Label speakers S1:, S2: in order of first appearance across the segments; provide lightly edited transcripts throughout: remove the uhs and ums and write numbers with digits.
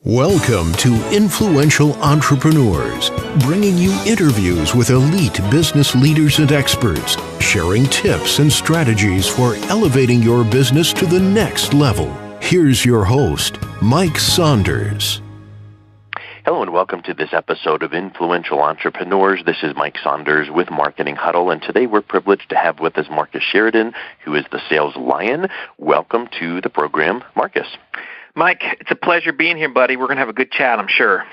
S1: Welcome to Influential Entrepreneurs, bringing you interviews with elite business leaders and experts, sharing tips and strategies for elevating your business to the next level. Here's your host, Mike Saunders.
S2: Hello and welcome to this episode of Influential Entrepreneurs. This is Mike Saunders with Marketing Huddle, and today we're privileged to have with us Marcus Sheridan, who is the sales lion. Welcome to the program, Marcus.
S3: Mike, it's a pleasure being here, buddy. We're going to have a good chat, I'm sure.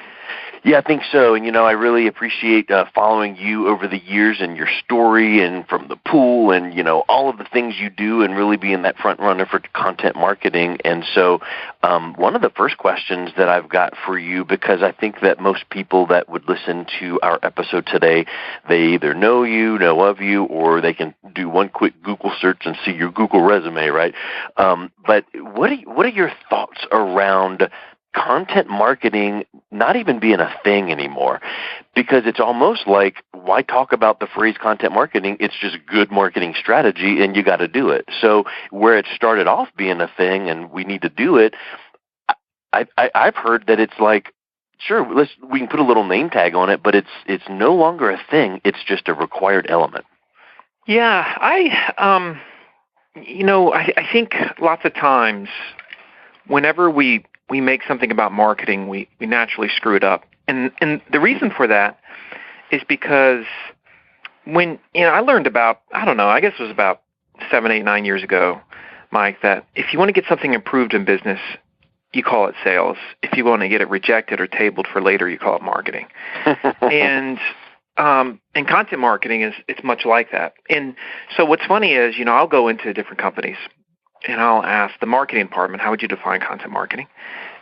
S2: Yeah, I think so. And, I really appreciate following you over the years and your story and from the pool and, all of the things you do and really being that front runner for content marketing. And so one of the first questions that I've got for you, because I think that most people that would listen to our episode today, they either know of you, or they can do one quick Google search and see your Google resume, right? But what are your thoughts around content marketing not even being a thing anymore? Because it's almost like, why talk about the phrase content marketing? It's just good marketing strategy, and you got to do it. So where it started off being a thing and we need to do it, I've heard that it's like, sure, we can put a little name tag on it, but it's no longer a thing. It's just a required element.
S3: Yeah, I think lots of times whenever we make something about marketing, we naturally screw it up. And the reason for that is because when, I learned about, I guess it was about 7, 8, 9 years ago, Mike, that if you want to get something improved in business, you call it sales. If you want to get it rejected or tabled for later, you call it marketing. And content marketing it's much like that. And so what's funny is, I'll go into different companies and I'll ask the marketing department, how would you define content marketing?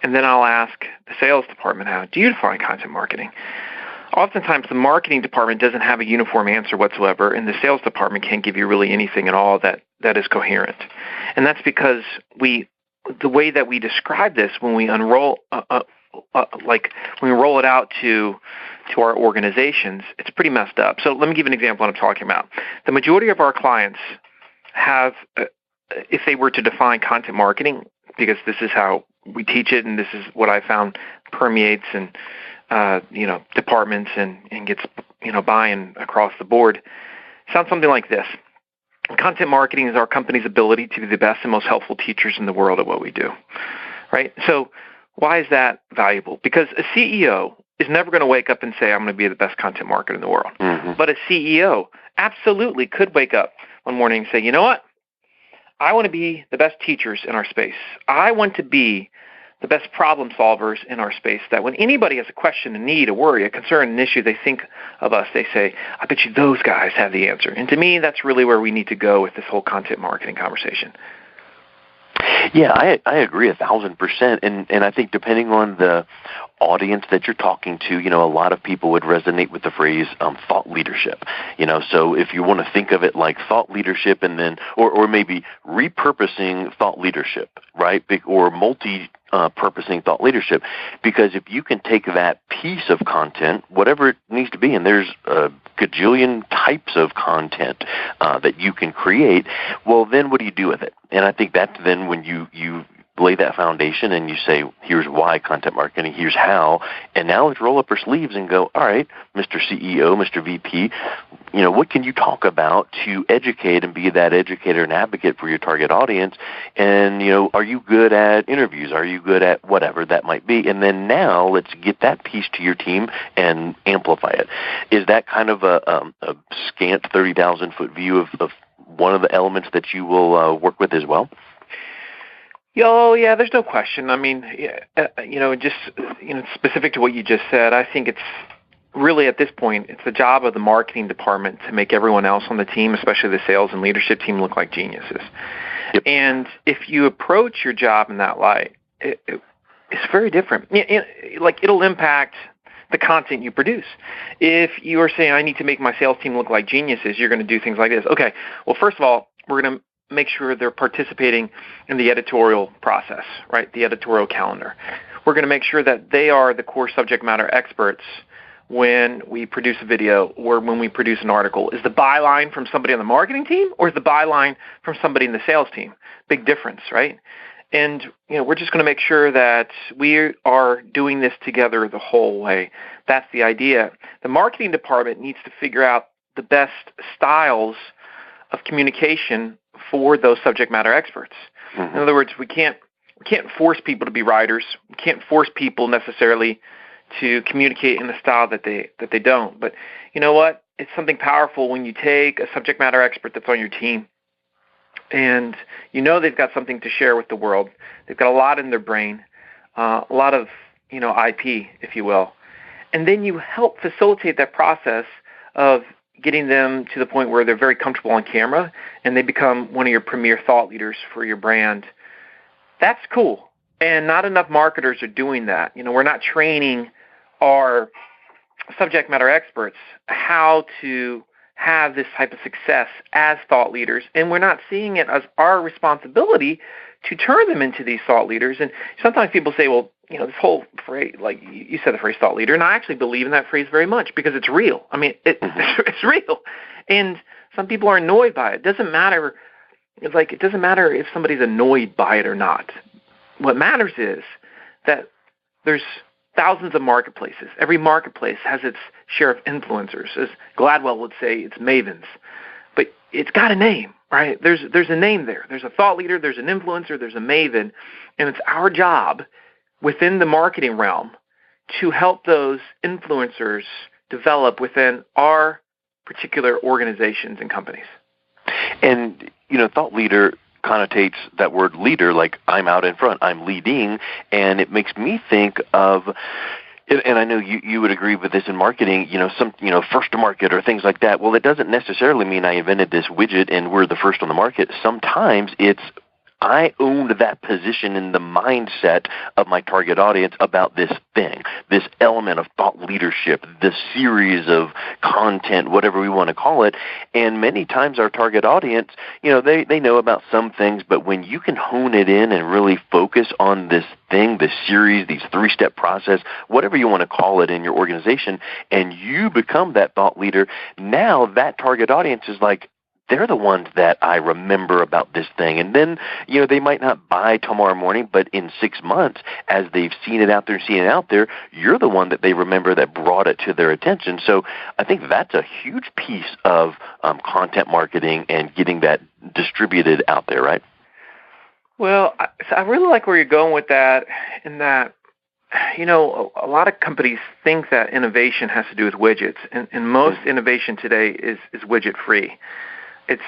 S3: And then I'll ask the sales department, how do you define content marketing? Oftentimes, the marketing department doesn't have a uniform answer whatsoever, and the sales department can't give you really anything at all that is coherent. And that's because the way that we describe this when we unroll, when we roll it out to our organizations, it's pretty messed up. So let me give you an example of what I'm talking about. The majority of our clients have, if they were to define content marketing, because this is how we teach it and this is what I found permeates and departments and gets buy-in across the board, sounds something like this. Content marketing is our company's ability to be the best and most helpful teachers in the world at what we do, right? So why is that valuable? Because a CEO is never going to wake up and say, I'm going to be the best content marketer in the world. Mm-hmm. But a CEO absolutely could wake up one morning and say, you know what? I want to be the best teachers in our space. I want to be the best problem solvers in our space, that when anybody has a question, a need, a worry, a concern, an issue, they think of us, they say, I bet you those guys have the answer. And to me, that's really where we need to go with this whole content marketing conversation.
S2: Yeah, I agree 1,000%. And I think depending on the audience that you're talking to, a lot of people would resonate with the phrase thought leadership. So if you want to think of it like thought leadership and then, or maybe repurposing thought leadership, right? Or multi-purposing thought leadership, because if you can take that piece of content, whatever it needs to be, and there's a gajillion types of content that you can create, well, then what do you do with it? And I think that's then when you lay that foundation and you say, here's why content marketing, here's how, and now let's roll up our sleeves and go, all right, Mr. CEO, Mr. VP, what can you talk about to educate and be that educator and advocate for your target audience? And, are you good at interviews? Are you good at whatever that might be? And then now let's get that piece to your team and amplify it. Is that kind of a scant 30,000-foot view of one of the elements that you will work with as well?
S3: Oh, yeah, there's no question. I mean, specific to what you just said, I think it's really at this point, it's the job of the marketing department to make everyone else on the team, especially the sales and leadership team, look like geniuses. Yep. And if you approach your job in that light, it's very different. It'll impact the content you produce. If you are saying, I need to make my sales team look like geniuses, you're going to do things like this. Okay, well, first of all, we're going to make sure they're participating in the editorial process, right? The editorial calendar. We're going to make sure that they are the core subject matter experts when we produce a video or when we produce an article. Is the byline from somebody on the marketing team or is the byline from somebody in the sales team? Big difference, right? And, we're just going to make sure that we are doing this together the whole way. That's the idea. The marketing department needs to figure out the best styles of communication for those subject matter experts. Mm-hmm. In other words, we can't force people to be writers. We can't force people necessarily to communicate in the style that they don't. But you know what? It's something powerful when you take a subject matter expert that's on your team, and they've got something to share with the world. They've got a lot in their brain, a lot of IP, if you will, and then you help facilitate that process of getting them to the point where they're very comfortable on camera and they become one of your premier thought leaders for your brand. That's cool. And not enough marketers are doing that. We're not training our subject matter experts how to have this type of success as thought leaders, and we're not seeing it as our responsibility to turn them into these thought leaders. And sometimes people say, well, this whole phrase, like you said, the phrase thought leader, and I actually believe in that phrase very much because it's real. I mean, it's real. And some people are annoyed by it. It doesn't matter. It doesn't matter if somebody's annoyed by it or not. What matters is that there's thousands of marketplaces. Every marketplace has its share of influencers. As Gladwell would say, it's mavens. But it's got a name, right? There's a name there. There's a thought leader, there's an influencer, there's a maven, and it's our job within the marketing realm to help those influencers develop within our particular organizations and companies.
S2: And, thought leader connotates that word leader, like I'm out in front, I'm leading, and it makes me think of, and I know you would agree with this in marketing, first to market or things like that. Well, it doesn't necessarily mean I invented this widget and we're the first on the market. Sometimes it's I owned that position in the mindset of my target audience about this thing, this element of thought leadership, this series of content, whatever we want to call it. And many times our target audience, they know about some things, but when you can hone it in and really focus on this thing, this series, these 3-step process, whatever you want to call it in your organization, and you become that thought leader, now that target audience is like, they're the ones that I remember about this thing. And then, they might not buy tomorrow morning, but in 6 months, as they've seen it out there, you're the one that they remember that brought it to their attention. So I think that's a huge piece of content marketing and getting that distributed out there, right?
S3: Well, I really like where you're going with that, in that, a lot of companies think that innovation has to do with widgets, and most innovation today is widget-free. It's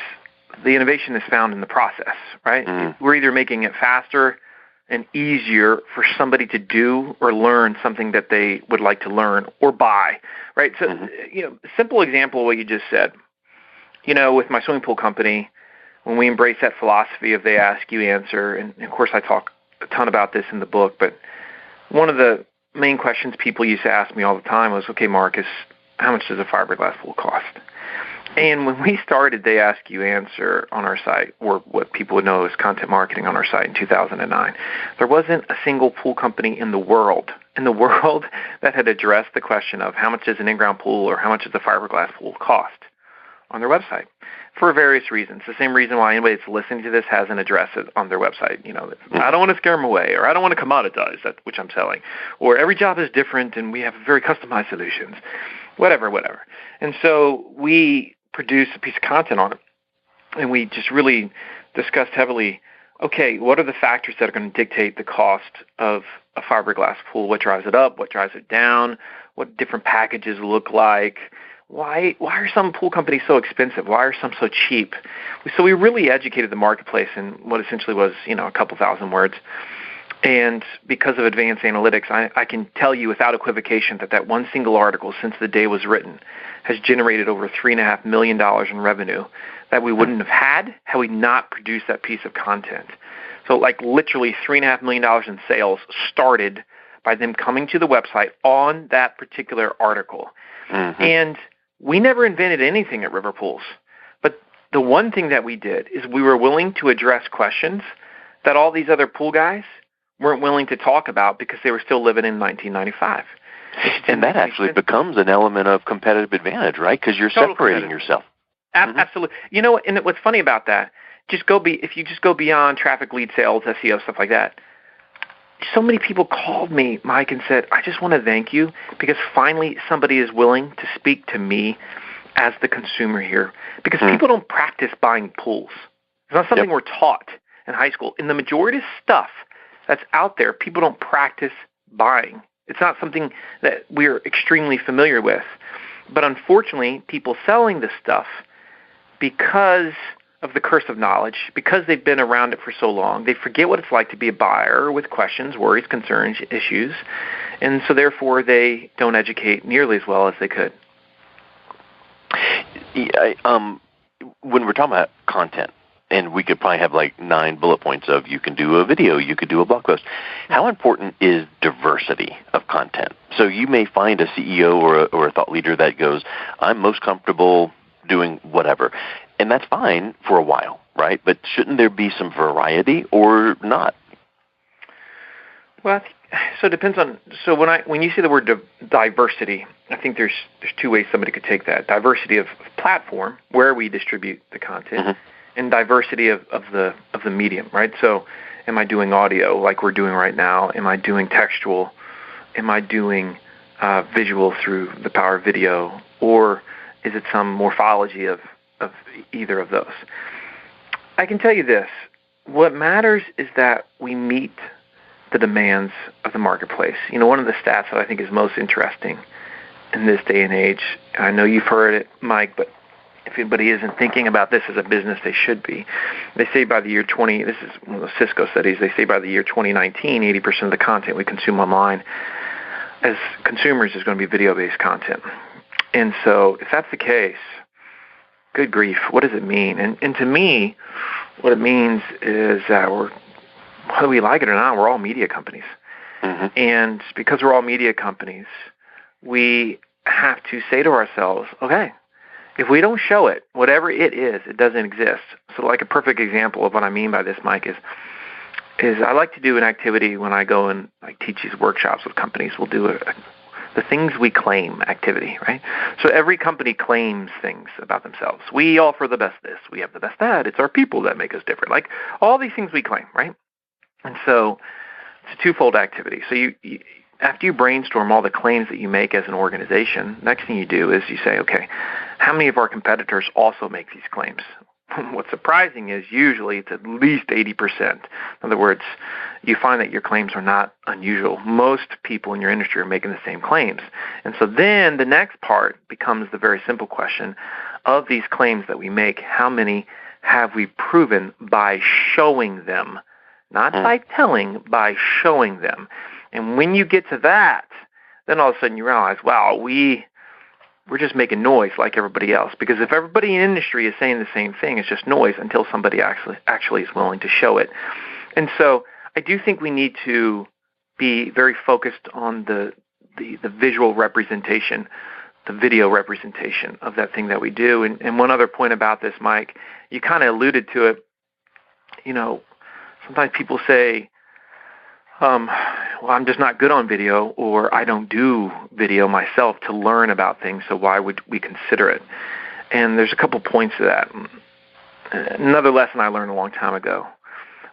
S3: the innovation is found in the process, right? Mm-hmm. We're either making it faster and easier for somebody to do or learn something that they would like to learn or buy, right? So, simple example of what you just said. With my swimming pool company, when we embrace that philosophy of they ask, you answer, and of course I talk a ton about this in the book, but one of the main questions people used to ask me all the time was, okay, Marcus, how much does a fiberglass pool cost? And when we started They Ask You Answer on our site, or what people would know as content marketing on our site in 2009, there wasn't a single pool company in the world that had addressed the question of how much does an in-ground pool or how much does a fiberglass pool cost on their website, for various reasons. The same reason why anybody that's listening to this hasn't addressed it on their website. I don't want to scare them away, or I don't want to commoditize that which I'm selling, or every job is different and we have very customized solutions, whatever. And so we produce a piece of content on it, and we just really discussed heavily, okay, what are the factors that are going to dictate the cost of a fiberglass pool? What drives it up? What drives it down? What different packages look like? Why are some pool companies so expensive? Why are some so cheap? So we really educated the marketplace in what essentially was, a couple thousand words. And because of advanced analytics, I can tell you without equivocation that one single article since the day was written has generated over $3.5 million in revenue that we wouldn't have had we not produced that piece of content. So literally $3.5 million in sales started by them coming to the website on that particular article. Mm-hmm. And we never invented anything at River Pools. But the one thing that we did is we were willing to address questions that all these other pool guys weren't willing to talk about because they were still living in 1995.
S2: And that actually becomes an element of competitive advantage, right? Because you're separating yourself.
S3: Absolutely. And what's funny about that if you just go beyond traffic, lead sales, SEO, stuff like that. So many people called me, Mike, and said, I just want to thank you because finally somebody is willing to speak to me as the consumer here. Because people don't practice buying pools. It's not something we're taught in high school. In the majority of stuff that's out there, people don't practice buying. It's not something that we're extremely familiar with. But unfortunately, people selling this stuff, because of the curse of knowledge, because they've been around it for so long, they forget what it's like to be a buyer with questions, worries, concerns, issues, and so therefore they don't educate nearly as well as they could.
S2: When we're talking about content, and we could probably have like 9 bullet points of you can do a video, you could do a blog post. How important is diversity of content? So you may find a CEO or a thought leader that goes, I'm most comfortable doing whatever. And that's fine for a while, right? But shouldn't there be some variety or not?
S3: Well, so it depends on. So when you say the word diversity, I think there's 2 ways somebody could take that: diversity of platform, where we distribute the content, and diversity of the medium, right? So, am I doing audio like we're doing right now? Am I doing textual? Am I doing visual through the power of video, or is it some morphology of either of those? I can tell you this. What matters is that we meet the demands of the marketplace. You know, one of the stats that I think is most interesting in this day and age, and I know you've heard it, Mike, but if anybody isn't thinking about this as a business, they should be. They say by the year this is one of the Cisco studies, they say by the year 2019, 80% of the content we consume online as consumers is going to be video-based content. And so if that's the case, good grief, what does it mean? And to me, what it means is that whether we like it or not, we're all media companies. And because we're all media companies, we have to say to ourselves, okay, if we don't show it, whatever it is, it doesn't exist. So like a perfect example of what I mean by this, Mike, is I like to do an activity when I go and like teach these workshops with companies. We'll do the things we claim activity, right? So every company claims things about themselves. We offer the best this. We have the best that. It's our people that make us different. Like all these things we claim, right? And so it's a twofold activity. So you after you brainstorm all the claims that you make as an organization, next thing you do is you say, okay, how many of our competitors also make these claims? What's surprising is usually it's at least 80%. In other words, you find that your claims are not unusual. Most people in your industry are making the same claims. And so then the next part becomes the very simple question of these claims that we make, how many have we proven by showing them? Not by telling, by showing them. And when you get to that, then all of a sudden you realize, wow, we're just making noise like everybody else. Because if everybody in the industry is saying the same thing, it's just noise until somebody actually is willing to show it. And so I do think we need to be very focused on the visual representation, the video representation of that thing that we do. And one other point about this, Mike, you kind of alluded to it. You know, sometimes people say, well, I'm just not good on video, or I don't do video myself to learn about things, so why would we consider it? And there's a couple points to that. Another lesson I learned a long time ago.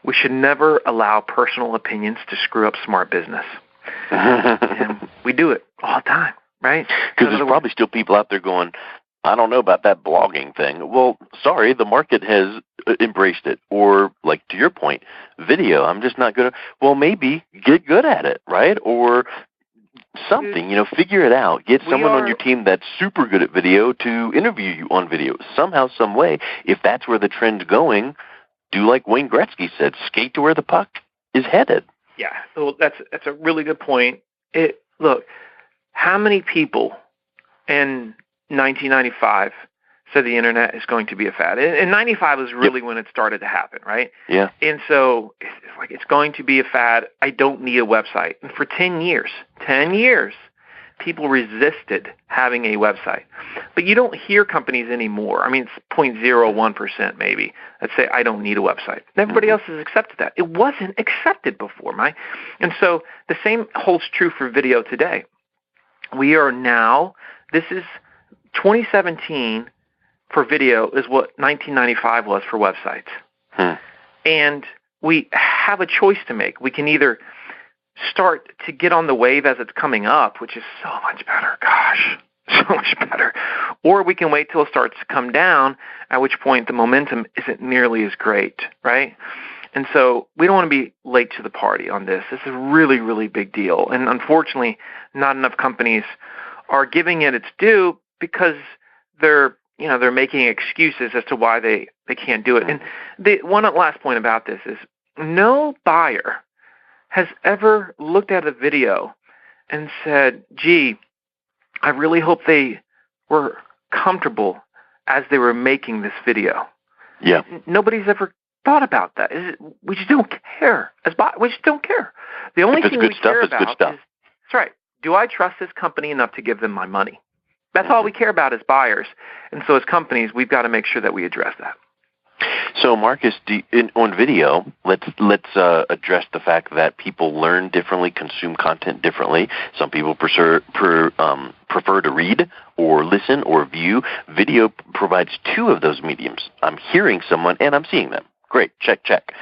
S3: We should never allow personal opinions to screw up smart business. And we do it all the time, right?
S2: Because there's probably still people out there going, I don't know about that blogging thing. Well, sorry, the market has embraced it. Or, like, to your point, video, I'm just not good at. Well, maybe get good at it, right? Or something, figure it out. Get someone on your team that's super good at video to interview you on video. Somehow, some way, if that's where the trend's going, do like Wayne Gretzky said, skate to where the puck is headed.
S3: Yeah, well, that's a really good point. Look, how many people in 1995 said the internet is going to be a fad? And 95 was really when it started to happen, right?
S2: Yeah.
S3: And so it's going to be a fad. I don't need a website. And for 10 years, people resisted having a website. But you don't hear companies anymore. I mean, it's 0.01% maybe that say, I don't need a website. And everybody else has accepted that. It wasn't accepted before, Mike. And so the same holds true for video today. We are now, this is 2017 for video is what 1995 was for websites. And we have a choice to make. We can either start to get on the wave as it's coming up, which is so much better, gosh, so much better. Or we can wait till it starts to come down, at which point the momentum isn't nearly as great, right? And so we don't want to be late to the party on this. This is a really, really big deal. And unfortunately, not enough companies are giving it its due because they're making excuses as to why they can't do it. And one last point about this is no buyer has ever looked at a video and said, gee, I really hope they were comfortable as they were making this video.
S2: Yeah.
S3: Nobody's ever thought about that. We just don't care. We just don't care. The only thing we care about is, that's right, do I trust this company enough to give them my money? That's all we care about as buyers. And so as companies, we've got to make sure that we address that.
S2: So, Marcus, on video, let's address the fact that people learn differently, consume content differently. Some people prefer to read or listen or view. Video provides two of those mediums. I'm hearing someone and I'm seeing them. Great, check.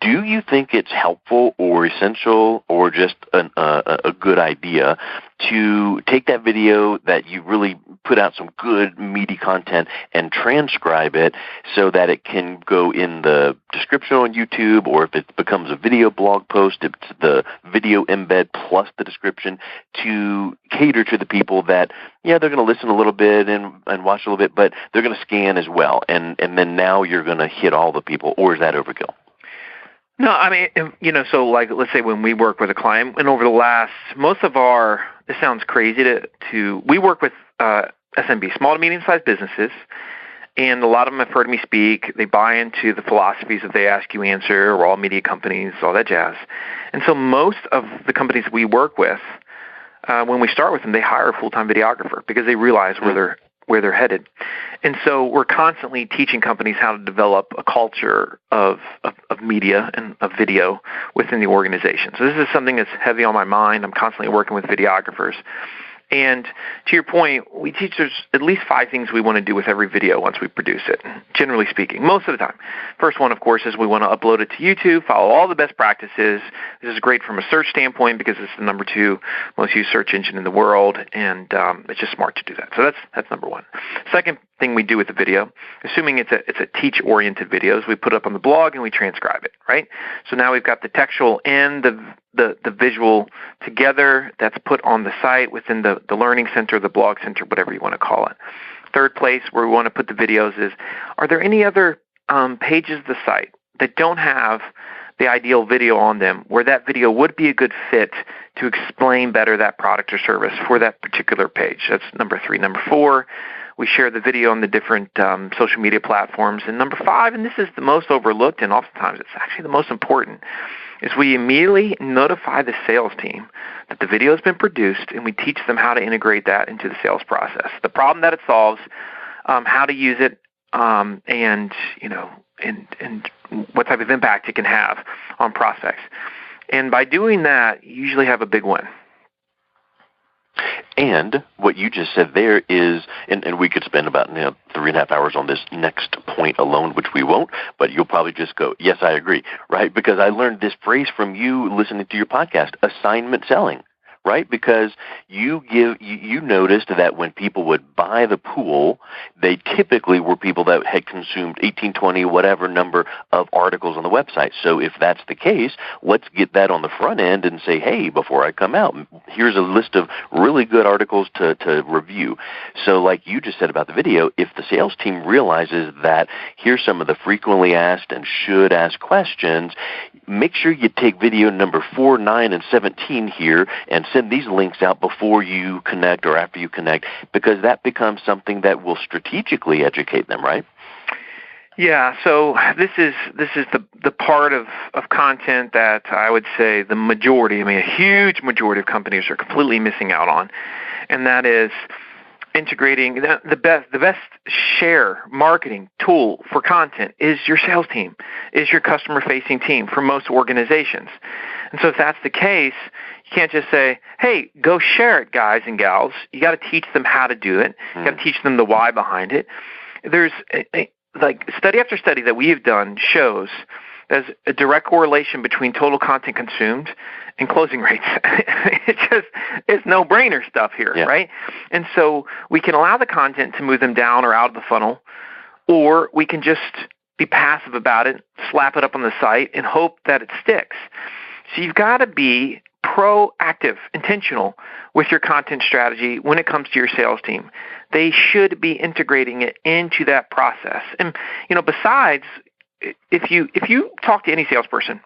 S2: Do you think it's helpful or essential or just a good idea to take that video that you really put out some good, meaty content and transcribe it so that it can go in the description on YouTube, or if it becomes a video blog post, it's the video embed plus the description to cater to the people that, they're going to listen a little bit and watch a little bit, but they're going to scan as well. And then now you're going to hit all the people, or is that overkill?
S3: No, I mean, so like, let's say when we work with a client, and over the last, this sounds crazy we work with SMB, small to medium-sized businesses, and a lot of them have heard me speak. They buy into the philosophies of they ask, you answer, we're all media companies, all that jazz. And so most of the companies we work with, when we start with them, they hire a full-time videographer because they realize where they're headed. And so we're constantly teaching companies how to develop a culture of media and of video within the organization. So this is something that's heavy on my mind. I'm constantly working with videographers. And to your point, we teach there's at least 5 things we want to do with every video once we produce it, generally speaking, most of the time. First one, of course, is we want to upload it to YouTube, follow all the best practices. This is great from a search standpoint because it's the number 2 most used search engine in the world, and it's just smart to do that. So that's number 1. Second thing we do with the video, assuming it's a teach-oriented video, is we put it up on the blog and we transcribe it, right? So now we've got the textual and the visual together that's put on the site within the learning center, the blog center, whatever you want to call it. Third place where we want to put the videos is, are there any other pages of the site that don't have the ideal video on them where that video would be a good fit to explain better that product or service for that particular page? That's number 3. Number 4, we share the video on the different social media platforms. And number 5, and this is the most overlooked and oftentimes it's actually the most important, is we immediately notify the sales team that the video has been produced, and we teach them how to integrate that into the sales process, the problem that it solves, how to use it, and what type of impact it can have on prospects. And by doing that, you usually have a big win.
S2: And what you just said there is, and we could spend about 3.5 hours on this next point alone, which we won't, but you'll probably just go, yes, I agree, right? Because I learned this phrase from you listening to your podcast, assignment selling, right? Because you noticed that when people would buy the pool, they typically were people that had consumed 18, 20, whatever number of articles on the website. So if that's the case, let's get that on the front end and say, hey, before I come out, here's a list of really good articles to review. So like you just said about the video, if the sales team realizes that here's some of the frequently asked and should ask questions, make sure you take video number 4, 9, and 17 here and send these links out before you connect or after you connect, because that becomes something that will strategically educate them, right?
S3: Yeah, so this is the part of content that I would say the majority, a huge majority of companies are completely missing out on, and that is integrating the best share marketing tool for content is your sales team, is your customer-facing team for most organizations. And so if that's the case, you can't just say, hey, go share it, guys and gals. You got to teach them how to do it. You got to teach them the why behind it. There's like study after study that we have done shows there's a direct correlation between total content consumed and closing rates. It's no-brainer stuff here, right? And so we can allow the content to move them down or out of the funnel, or we can just be passive about it, slap it up on the site, and hope that it sticks. So you've got to be proactive, intentional with your content strategy when it comes to your sales team. They should be integrating it into that process. And, besides, if you talk to any salesperson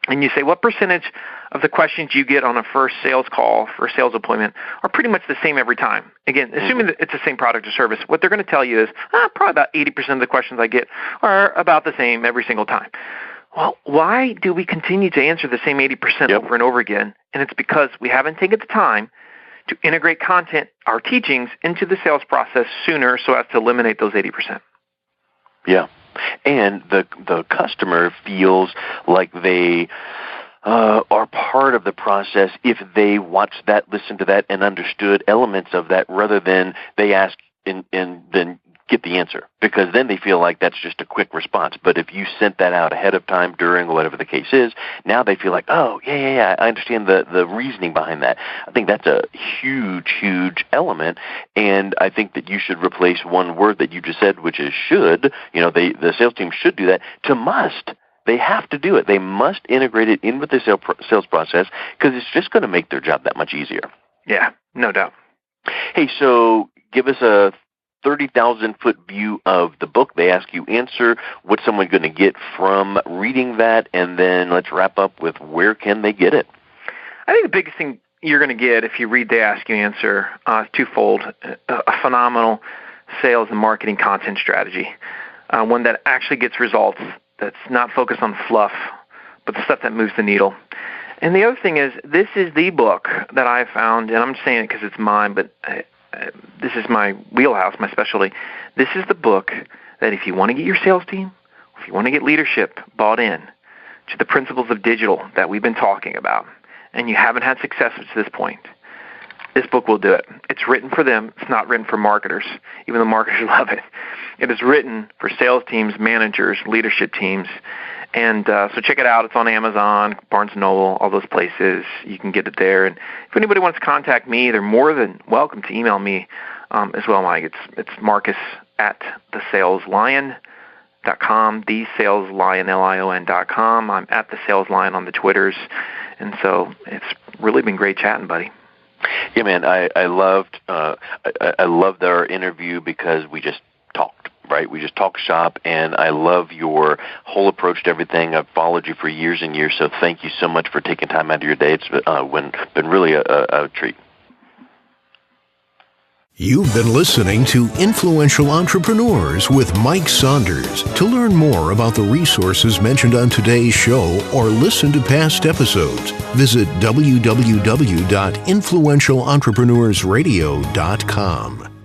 S3: and you say, what percentage of the questions you get on a first sales call for a sales appointment are pretty much the same every time? Again, assuming that it's the same product or service, what they're going to tell you is probably about 80% of the questions I get are about the same every single time. Well, why do we continue to answer the same 80% over and over again? And it's because we haven't taken the time to integrate content, our teachings, into the sales process sooner so as to eliminate those 80%.
S2: Yeah. And the customer feels like they are part of the process if they watched that, listened to that, and understood elements of that rather than they ask and then get the answer, because then they feel like that's just a quick response. But if you sent that out ahead of time, during, or whatever the case is, now they feel like, oh, yeah, I understand the reasoning behind that. I think that's a huge element, and I think that you should replace one word that you just said, which is should. The sales team should do that, to must. They have to do it. They must integrate it in with the sales process, because it's just going to make their job that much easier.
S3: Yeah, no doubt.
S2: Hey, so give us a 30,000-foot view of the book. They ask you answer. What's someone going to get from reading that? And then let's wrap up with where can they get it?
S3: I think the biggest thing you're going to get if you read They Ask You Answer is twofold. A phenomenal sales and marketing content strategy, one that actually gets results, that's not focused on fluff, but the stuff that moves the needle. And the other thing is, this is the book that I found, and I'm saying it because it's mine, but this is my wheelhouse, my specialty. This is the book that if you want to get your sales team, if you want to get leadership bought in to the principles of digital that we've been talking about, and you haven't had success to this point, this book will do it. It's written for them. It's not written for marketers, even though marketers love it. It is written for sales teams, managers, leadership teams. And so check it out. It's on Amazon, Barnes & Noble, all those places. You can get it there. And if anybody wants to contact me, they're more than welcome to email me as well, Mike. It's Marcus at thesaleslion.com, thesaleslion.com. I'm at thesaleslion on the Twitters. And so it's really been great chatting, buddy.
S2: Yeah, man, I loved our interview because we just talked. Right, we just talk shop, and I love your whole approach to everything. I've followed you for years and years, so thank you so much for taking time out of your day. It's been really a treat.
S1: You've been listening to Influential Entrepreneurs with Mike Saunders. To learn more about the resources mentioned on today's show or listen to past episodes, visit www.influentialentrepreneursradio.com.